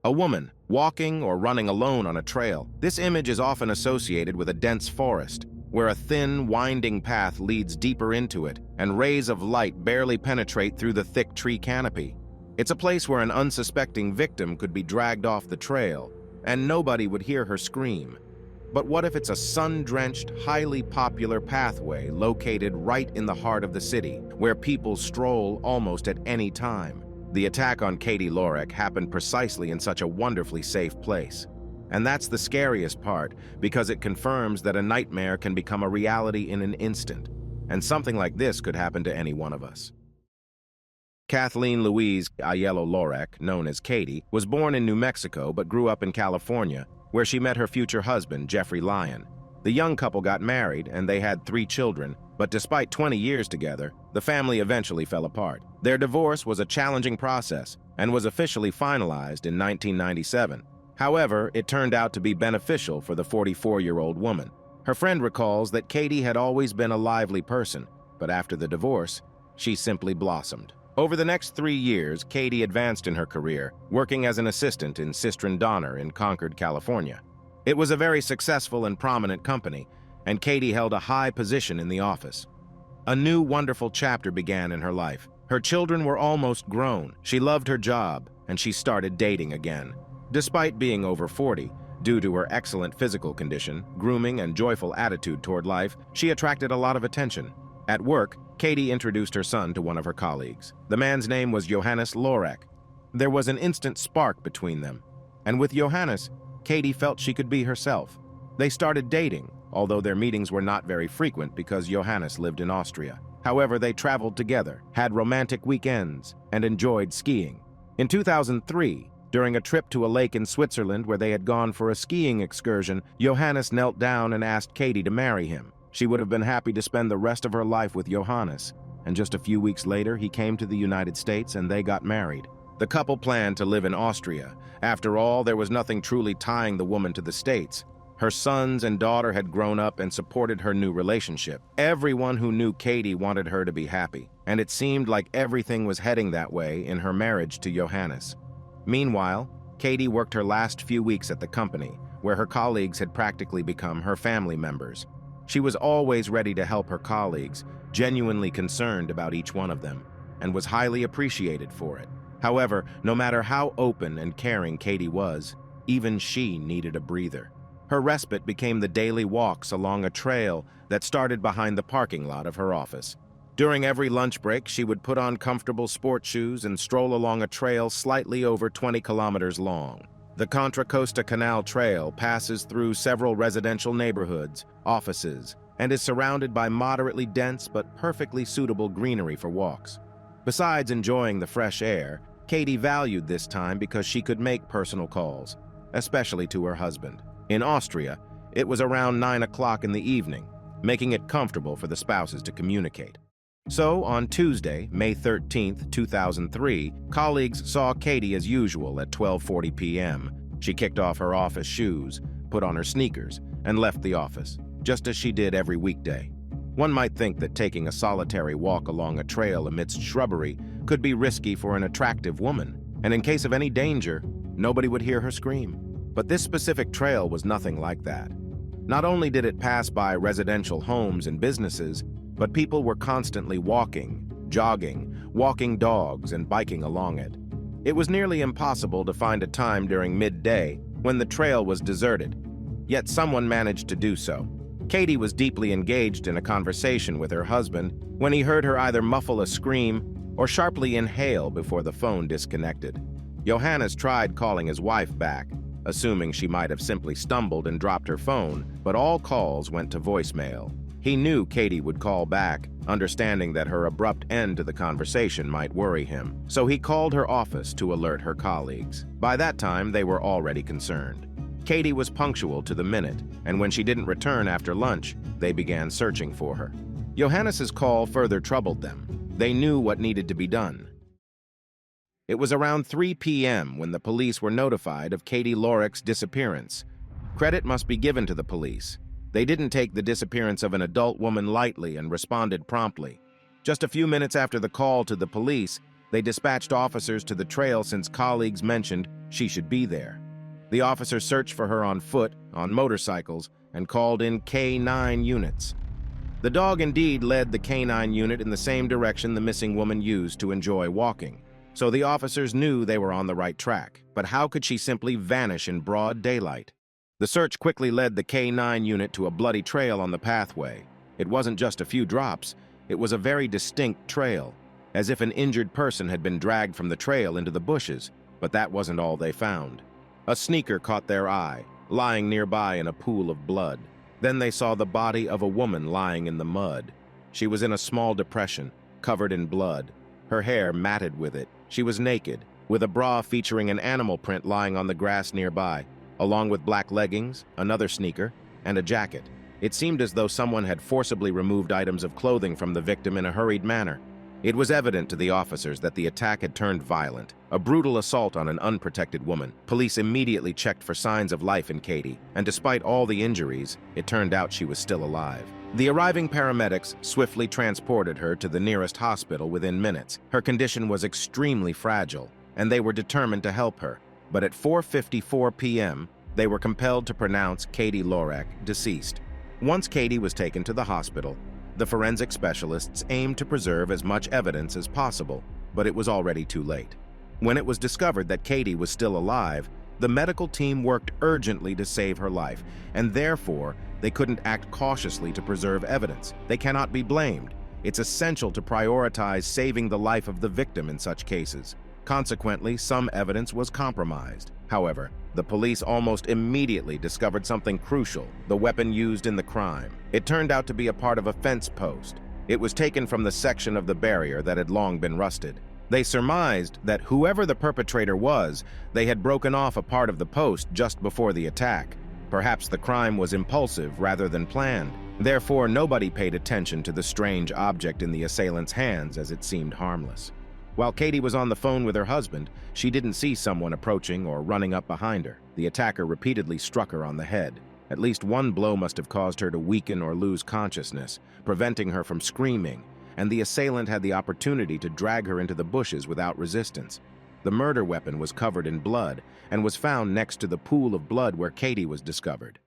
A woman, walking or running alone on a trail. This image is often associated with a dense forest, where a thin, winding path leads deeper into it, and rays of light barely penetrate through the thick tree canopy. It's a place where an unsuspecting victim could be dragged off the trail, and nobody would hear her scream. But what if it's a sun-drenched, highly popular pathway located right in the heart of the city, where people stroll almost at any time? The attack on Katie Lorrek happened precisely in such a wonderfully safe place. And that's the scariest part, because it confirms that a nightmare can become a reality in an instant. And something like this could happen to any one of us. Kathleen Louise Ayello Lorac, known as Katie, was born in New Mexico but grew up in California, where she met her future husband, Jeffrey Lyon. The young couple got married and they had 3 children, but despite 20 years together, the family eventually fell apart. Their divorce was a challenging process and was officially finalized in 1997. However, it turned out to be beneficial for the 44-year-old woman. Her friend recalls that Katie had always been a lively person, but after the divorce, she simply blossomed. Over the next 3 years, Katie advanced in her career, working as an assistant in Sistren Donner in Concord, California. It was a very successful and prominent company, and Katie held a high position in the office. A new wonderful chapter began in her life. Her children were almost grown, she loved her job, and she started dating again. Despite being over 40, due to her excellent physical condition, grooming, and joyful attitude toward life, she attracted a lot of attention. At work, Katie introduced her son to one of her colleagues. The man's name was Johannes Lorac. There was an instant spark between them, and with Johannes, Katie felt she could be herself. They started dating, although their meetings were not very frequent because Johannes lived in Austria. However, they traveled together, had romantic weekends, and enjoyed skiing. In 2003, during a trip to a lake in Switzerland where they had gone for a skiing excursion, Johannes knelt down and asked Katie to marry him. She would have been happy to spend the rest of her life with Johannes, and just a few weeks later, he came to the United States and they got married. The couple planned to live in Austria. After all, there was nothing truly tying the woman to the States. Her sons and daughter had grown up and supported her new relationship. Everyone who knew Katie wanted her to be happy, and it seemed like everything was heading that way in her marriage to Johannes. Meanwhile, Katie worked her last few weeks at the company, where her colleagues had practically become her family members. She was always ready to help her colleagues, genuinely concerned about each one of them, and was highly appreciated for it. However, no matter how open and caring Katie was, even she needed a breather. Her respite became the daily walks along a trail that started behind the parking lot of her office. During every lunch break, she would put on comfortable sport shoes and stroll along a trail slightly over 20 kilometers long. The Contra Costa Canal Trail passes through several residential neighborhoods, offices, and is surrounded by moderately dense but perfectly suitable greenery for walks. Besides enjoying the fresh air, Katie valued this time because she could make personal calls, especially to her husband. In Austria, it was around 9 o'clock in the evening, making it comfortable for the spouses to communicate. So, on Tuesday, May 13, 2003, colleagues saw Katie as usual at 12:40 p.m. She kicked off her office shoes, put on her sneakers, and left the office, just as she did every weekday. One might think that taking a solitary walk along a trail amidst shrubbery could be risky for an attractive woman, and in case of any danger, nobody would hear her scream. But this specific trail was nothing like that. Not only did it pass by residential homes and businesses, but people were constantly walking, jogging, walking dogs, and biking along it. It was nearly impossible to find a time during midday when the trail was deserted, yet someone managed to do so. Katie was deeply engaged in a conversation with her husband when he heard her either muffle a scream or sharply inhale before the phone disconnected. Johannes tried calling his wife back, assuming she might have simply stumbled and dropped her phone, but all calls went to voicemail. He knew Katie would call back, understanding that her abrupt end to the conversation might worry him, so he called her office to alert her colleagues. By that time, they were already concerned. Katie was punctual to the minute, and when she didn't return after lunch, they began searching for her. Johannes's call further troubled them. They knew what needed to be done. It was around 3 p.m. when the police were notified of Katie Lorrek's disappearance. Credit must be given to the police. They didn't take the disappearance of an adult woman lightly and responded promptly. Just a few minutes after the call to the police, They dispatched officers to the trail since colleagues mentioned she should be there. The officers searched for her on foot, on motorcycles, and called in K9 units. The dog indeed led the K9 unit in the same direction the missing woman used to enjoy walking. So the officers knew they were on the right track. But how could she simply vanish in broad daylight? The search quickly led the K9 unit to a bloody trail on the pathway. It wasn't just a few drops, it was a very distinct trail, as if an injured person had been dragged from the trail into the bushes, but that wasn't all they found. A sneaker caught their eye, lying nearby in a pool of blood. Then they saw the body of a woman lying in the mud. She was in a small depression, covered in blood, her hair matted with it. She was naked, with a bra featuring an animal print lying on the grass nearby, along with black leggings, another sneaker, and a jacket. It seemed as though someone had forcibly removed items of clothing from the victim in a hurried manner. It was evident to the officers that the attack had turned violent, a brutal assault on an unprotected woman. Police immediately checked for signs of life in Katie, and despite all the injuries, it turned out she was still alive. The arriving paramedics swiftly transported her to the nearest hospital within minutes. Her condition was extremely fragile, and they were determined to help her. But at 4:54 p.m., they were compelled to pronounce Katie Lorrek deceased. Once Katie was taken to the hospital, the forensic specialists aimed to preserve as much evidence as possible, but it was already too late. When it was discovered that Katie was still alive, the medical team worked urgently to save her life, and therefore, they couldn't act cautiously to preserve evidence. They cannot be blamed. It's essential to prioritize saving the life of the victim in such cases. Consequently, some evidence was compromised. However, the police almost immediately discovered something crucial: the weapon used in the crime. It turned out to be a part of a fence post. It was taken from the section of the barrier that had long been rusted. They surmised that whoever the perpetrator was, they had broken off a part of the post just before the attack. Perhaps the crime was impulsive rather than planned. Therefore, nobody paid attention to the strange object in the assailant's hands, as it seemed harmless. While Katie was on the phone with her husband, she didn't see someone approaching or running up behind her. The attacker repeatedly struck her on the head. At least one blow must have caused her to weaken or lose consciousness, preventing her from screaming, and the assailant had the opportunity to drag her into the bushes without resistance. The murder weapon was covered in blood and was found next to the pool of blood where Katie was discovered.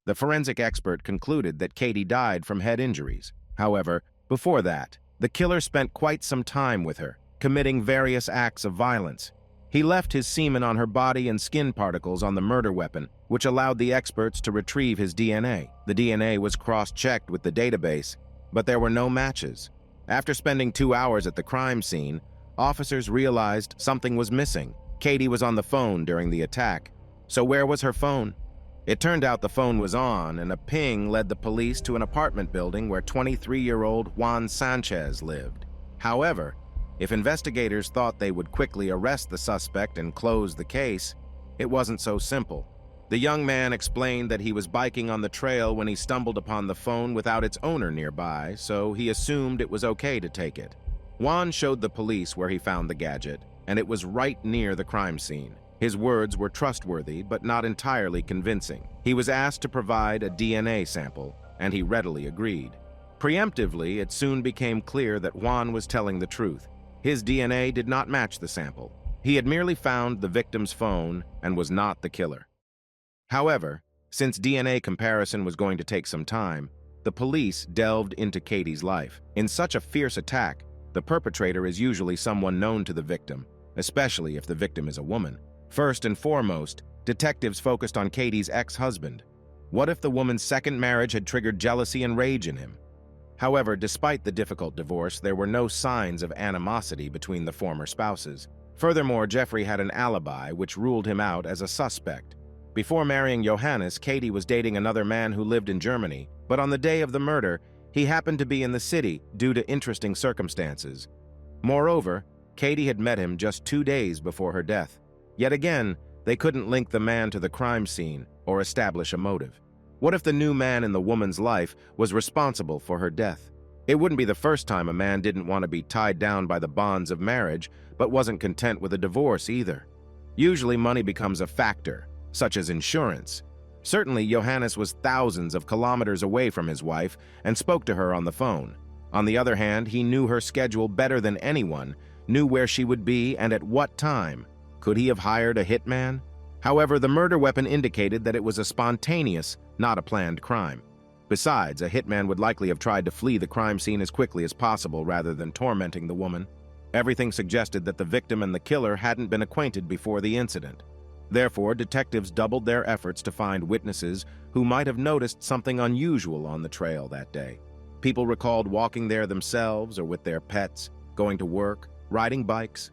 The forensic expert concluded that Katie died from head injuries. However, before that, the killer spent quite some time with her, committing various acts of violence. He left his semen on her body and skin particles on the murder weapon, which allowed the experts to retrieve his DNA. The DNA was cross-checked with the database, but there were no matches. After spending 2 hours at the crime scene, officers realized something was missing. Katie was on the phone during the attack. So where was her phone? It turned out the phone was on, and a ping led the police to an apartment building where 23-year-old Juan Sanchez lived. However, if investigators thought they would quickly arrest the suspect and close the case, it wasn't so simple. The young man explained that he was biking on the trail when he stumbled upon the phone without its owner nearby, so he assumed it was okay to take it. Juan showed the police where he found the gadget, and it was right near the crime scene. His words were trustworthy, but not entirely convincing. He was asked to provide a DNA sample, and he readily agreed. Preemptively, it soon became clear that Juan was telling the truth. His DNA did not match the sample. He had merely found the victim's phone and was not the killer. However, since DNA comparison was going to take some time, the police delved into Katie's life. In such a fierce attack, the perpetrator is usually someone known to the victim, especially if the victim is a woman. First and foremost, detectives focused on Katie's ex-husband. What if the woman's second marriage had triggered jealousy and rage in him? However, despite the difficult divorce, there were no signs of animosity between the former spouses. Furthermore, Jeffrey had an alibi, which ruled him out as a suspect. Before marrying Johannes, Katie was dating another man who lived in Germany, but on the day of the murder, he happened to be in the city due to interesting circumstances. Moreover, Katie had met him just 2 days before her death. Yet again, they couldn't link the man to the crime scene or establish a motive. What if the new man in the woman's life was responsible for her death? It wouldn't be the first time a man didn't want to be tied down by the bonds of marriage, but wasn't content with a divorce either. Usually money becomes a factor, such as insurance. Certainly, Johannes was thousands of kilometers away from his wife and spoke to her on the phone. On the other hand, he knew her schedule better than anyone, knew where she would be and at what time. Could he have hired a hitman? However, the murder weapon indicated that it was a spontaneous, not a planned crime. Besides, a hitman would likely have tried to flee the crime scene as quickly as possible rather than tormenting the woman. Everything suggested that the victim and the killer hadn't been acquainted before the incident. Therefore, detectives doubled their efforts to find witnesses who might have noticed something unusual on the trail that day. People recalled walking there themselves or with their pets, going to work, riding bikes.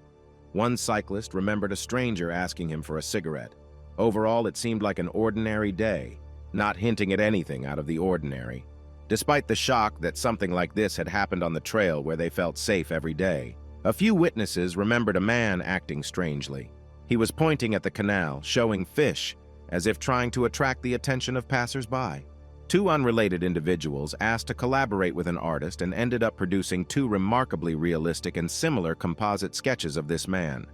One cyclist remembered a stranger asking him for a cigarette. Overall, it seemed like an ordinary day, not hinting at anything out of the ordinary. Despite the shock that something like this had happened on the trail where they felt safe every day, a few witnesses remembered a man acting strangely. He was pointing at the canal, showing fish, as if trying to attract the attention of passers-by. Two unrelated individuals asked to collaborate with an artist and ended up producing two remarkably realistic and similar composite sketches of this man.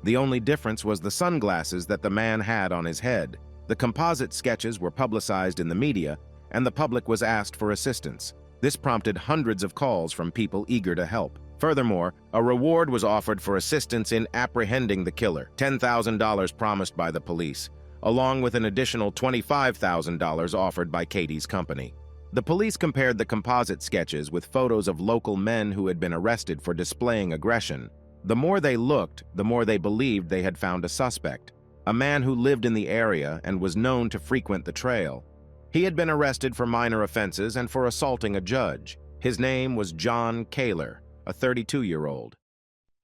The only difference was the sunglasses that the man had on his head. The composite sketches were publicized in the media, and the public was asked for assistance. This prompted hundreds of calls from people eager to help. Furthermore, a reward was offered for assistance in apprehending the killer, $10,000 promised by the police, along with an additional $25,000 offered by Katie's company. The police compared the composite sketches with photos of local men who had been arrested for displaying aggression. The more they looked, the more they believed they had found a suspect, a man who lived in the area and was known to frequent the trail. He had been arrested for minor offenses and for assaulting a judge. His name was John Kaler, a 32-year-old.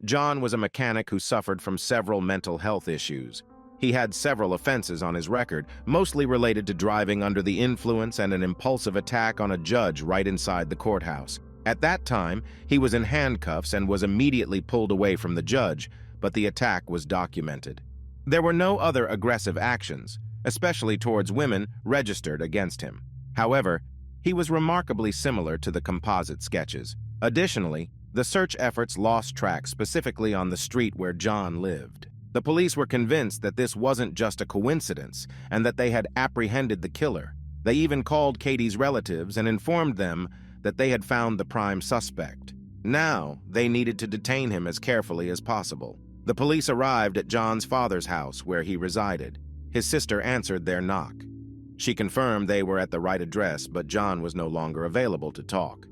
John was a mechanic who suffered from several mental health issues. He had several offenses on his record, mostly related to driving under the influence and an impulsive attack on a judge right inside the courthouse. At that time, he was in handcuffs and was immediately pulled away from the judge, but the attack was documented. There were no other aggressive actions, especially towards women, registered against him. However, he was remarkably similar to the composite sketches. Additionally, the search efforts lost track specifically on the street where John lived. The police were convinced that this wasn't just a coincidence and that they had apprehended the killer. They even called Katie's relatives and informed them that they had found the prime suspect. Now, they needed to detain him as carefully as possible. The police arrived at John's father's house where he resided. His sister answered their knock. She confirmed they were at the right address, but John was no longer available to talk.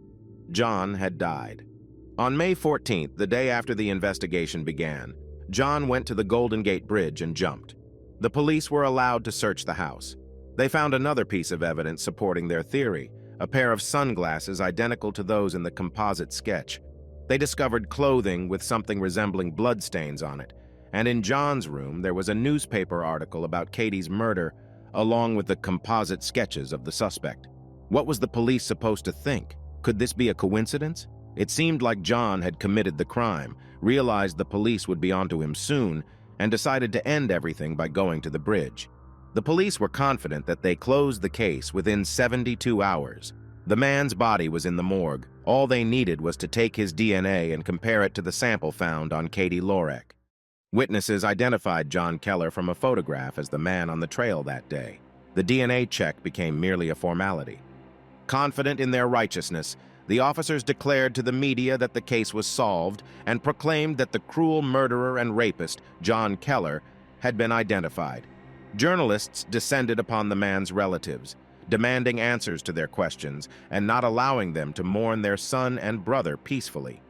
John had died. On May 14th, the day after the investigation began, John went to the Golden Gate Bridge and jumped. The police were allowed to search the house. They found another piece of evidence supporting their theory, a pair of sunglasses identical to those in the composite sketch. They discovered clothing with something resembling bloodstains on it, and in John's room there was a newspaper article about Katie's murder, along with the composite sketches of the suspect. What was the police supposed to think? Could this be a coincidence? It seemed like John had committed the crime, realized the police would be onto him soon, and decided to end everything by going to the bridge. The police were confident that they closed the case within 72 hours. The man's body was in the morgue. All they needed was to take his DNA and compare it to the sample found on Katie Lorrek. Witnesses identified John Keller from a photograph as the man on the trail that day. The DNA check became merely a formality. Confident in their righteousness, the officers declared to the media that the case was solved and proclaimed that the cruel murderer and rapist, John Keller, had been identified. Journalists descended upon the man's relatives, demanding answers to their questions and not allowing them to mourn their son and brother peacefully.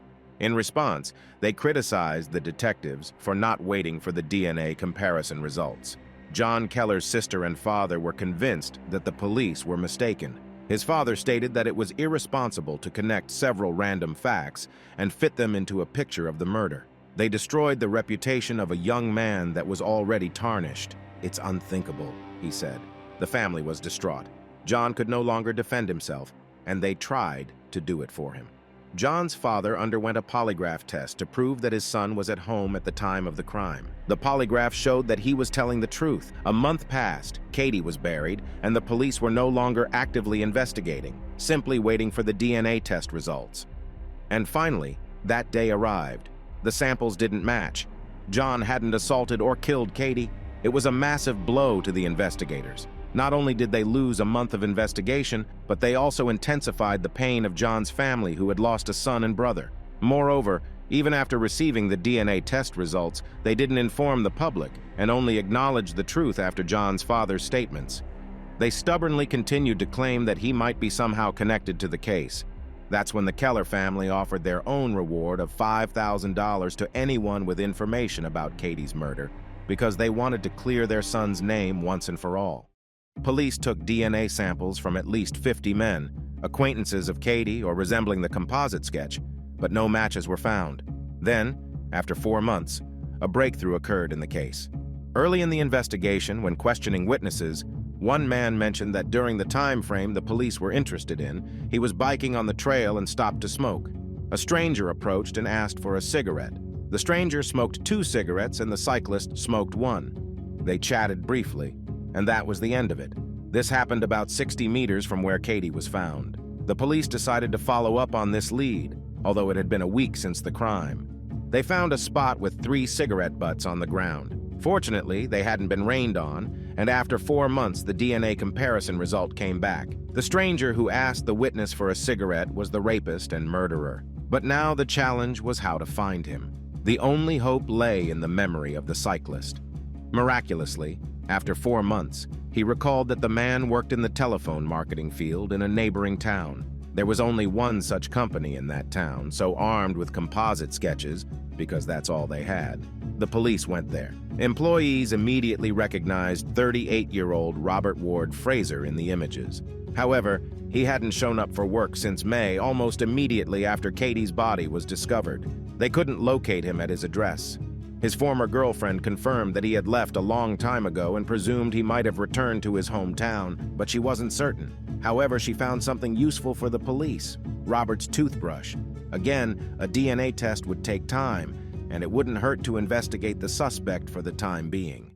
In response, they criticized the detectives for not waiting for the DNA comparison results. John Keller's sister and father were convinced that the police were mistaken. His father stated that it was irresponsible to connect several random facts and fit them into a picture of the murder. They destroyed the reputation of a young man that was already tarnished. "It's unthinkable," he said. The family was distraught. John could no longer defend himself, and they tried to do it for him. John's father underwent a polygraph test to prove that his son was at home at the time of the crime. The polygraph showed that he was telling the truth. A month passed, Katie was buried, and the police were no longer actively investigating, simply waiting for the DNA test results. And finally, that day arrived. The samples didn't match. John hadn't assaulted or killed Katie. It was a massive blow to the investigators. Not only did they lose a month of investigation, but they also intensified the pain of John's family, who had lost a son and brother. Moreover, Even after receiving the DNA test results, they didn't inform the public and only acknowledged the truth after John's father's statements. They stubbornly continued to claim that he might be somehow connected to the case. That's when the Keller family offered their own reward of $5,000 to anyone with information about Katie's murder, because they wanted to clear their son's name once and for all. Police took DNA samples from at least 50 men, acquaintances of Katie or resembling the composite sketch, but no matches were found. Then, after 4 months, a breakthrough occurred in the case. Early in the investigation, when questioning witnesses, one man mentioned that during the time frame the police were interested in, he was biking on the trail and stopped to smoke. A stranger approached and asked for a cigarette. The stranger smoked 2 cigarettes and the cyclist smoked 1. They chatted briefly, and that was the end of it. This happened about 60 meters from where Katie was found. The police decided to follow up on this lead, although it had been a week since the crime. They found a spot with 3 cigarette butts on the ground. Fortunately, they hadn't been rained on, and after 4 months, the DNA comparison result came back. The stranger who asked the witness for a cigarette was the rapist and murderer. But now the challenge was how to find him. The only hope lay in the memory of the cyclist. Miraculously, after 4 months, he recalled that the man worked in the telephone marketing field in a neighboring town. There was only one such company in that town, so armed with composite sketches, because that's all they had, the police went there. Employees immediately recognized 38-year-old Robert Ward Fraser in the images. However, he hadn't shown up for work since May, almost immediately after Katie's body was discovered. They couldn't locate him at his address. His former girlfriend confirmed that he had left a long time ago and presumed he might have returned to his hometown, but she wasn't certain. However, she found something useful for the police: Robert's toothbrush. Again, a DNA test would take time, and it wouldn't hurt to investigate the suspect for the time being.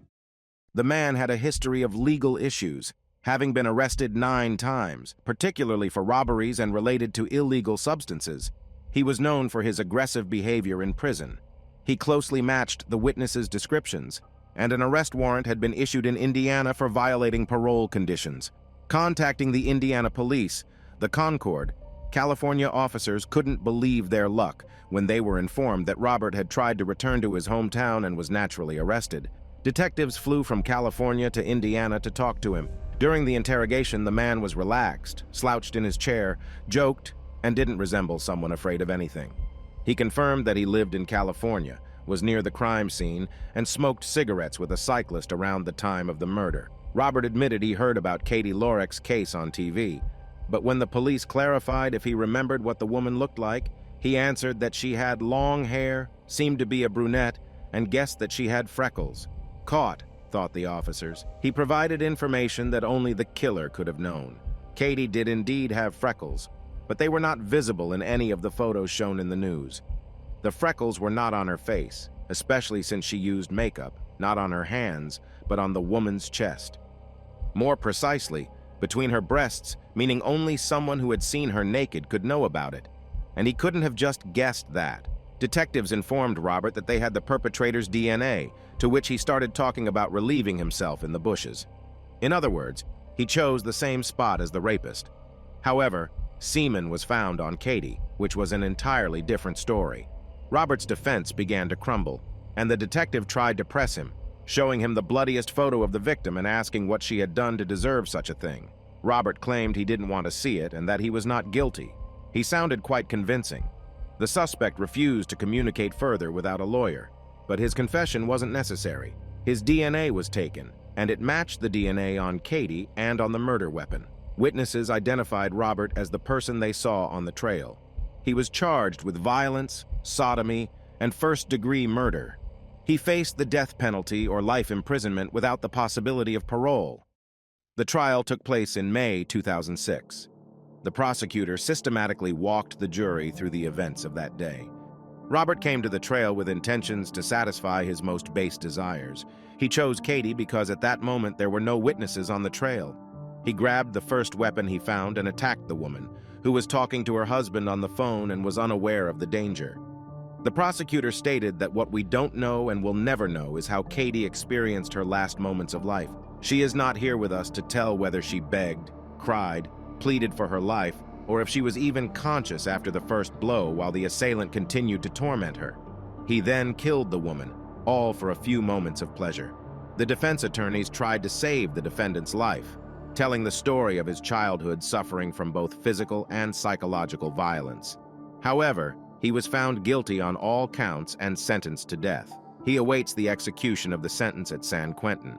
The man had a history of legal issues, having been arrested 9 times, particularly for robberies and related to illegal substances. He was known for his aggressive behavior in prison. He closely matched the witnesses' descriptions, and an arrest warrant had been issued in Indiana for violating parole conditions. Contacting the Indiana police, the Concord, California officers couldn't believe their luck when they were informed that Robert had tried to return to his hometown and was naturally arrested. Detectives flew from California to Indiana to talk to him. During the interrogation, the man was relaxed, slouched in his chair, joked, and didn't resemble someone afraid of anything. He confirmed that he lived in California, was near the crime scene, and smoked cigarettes with a cyclist around the time of the murder. Robert admitted he heard about Katie Lorrek's case on TV, but when the police clarified if he remembered what the woman looked like, he answered that she had long hair, seemed to be a brunette, and guessed that she had freckles. Caught, thought the officers. He provided information that only the killer could have known. Katie did indeed have freckles, but they were not visible in any of the photos shown in the news. The freckles were not on her face, especially since she used makeup, not on her hands, but on the woman's chest. More precisely, between her breasts, meaning only someone who had seen her naked could know about it. And he couldn't have just guessed that. Detectives informed Robert that they had the perpetrator's DNA, to which he started talking about relieving himself in the bushes. In other words, he chose the same spot as the rapist. However, semen was found on Katie, which was an entirely different story. Robert's defense began to crumble, and the detective tried to press him, showing him the bloodiest photo of the victim and asking what she had done to deserve such a thing. Robert claimed he didn't want to see it and that he was not guilty. He sounded quite convincing. The suspect refused to communicate further without a lawyer, but his confession wasn't necessary. His DNA was taken, and it matched the DNA on Katie and on the murder weapon. Witnesses identified Robert as the person they saw on the trail. He was charged with violence, sodomy, and first-degree murder. He faced the death penalty or life imprisonment without the possibility of parole. The trial took place in May 2006. The prosecutor systematically walked the jury through the events of that day. Robert came to the trail with intentions to satisfy his most base desires. He chose Katie because at that moment there were no witnesses on the trail. He grabbed the first weapon he found and attacked the woman, who was talking to her husband on the phone and was unaware of the danger. The prosecutor stated that what we don't know and will never know is how Katie experienced her last moments of life. She is not here with us to tell whether she begged, cried, pleaded for her life, or if she was even conscious after the first blow while the assailant continued to torment her. He then killed the woman, all for a few moments of pleasure. The defense attorneys tried to save the defendant's life, telling the story of his childhood suffering from both physical and psychological violence. However, he was found guilty on all counts and sentenced to death. He awaits the execution of the sentence at San Quentin.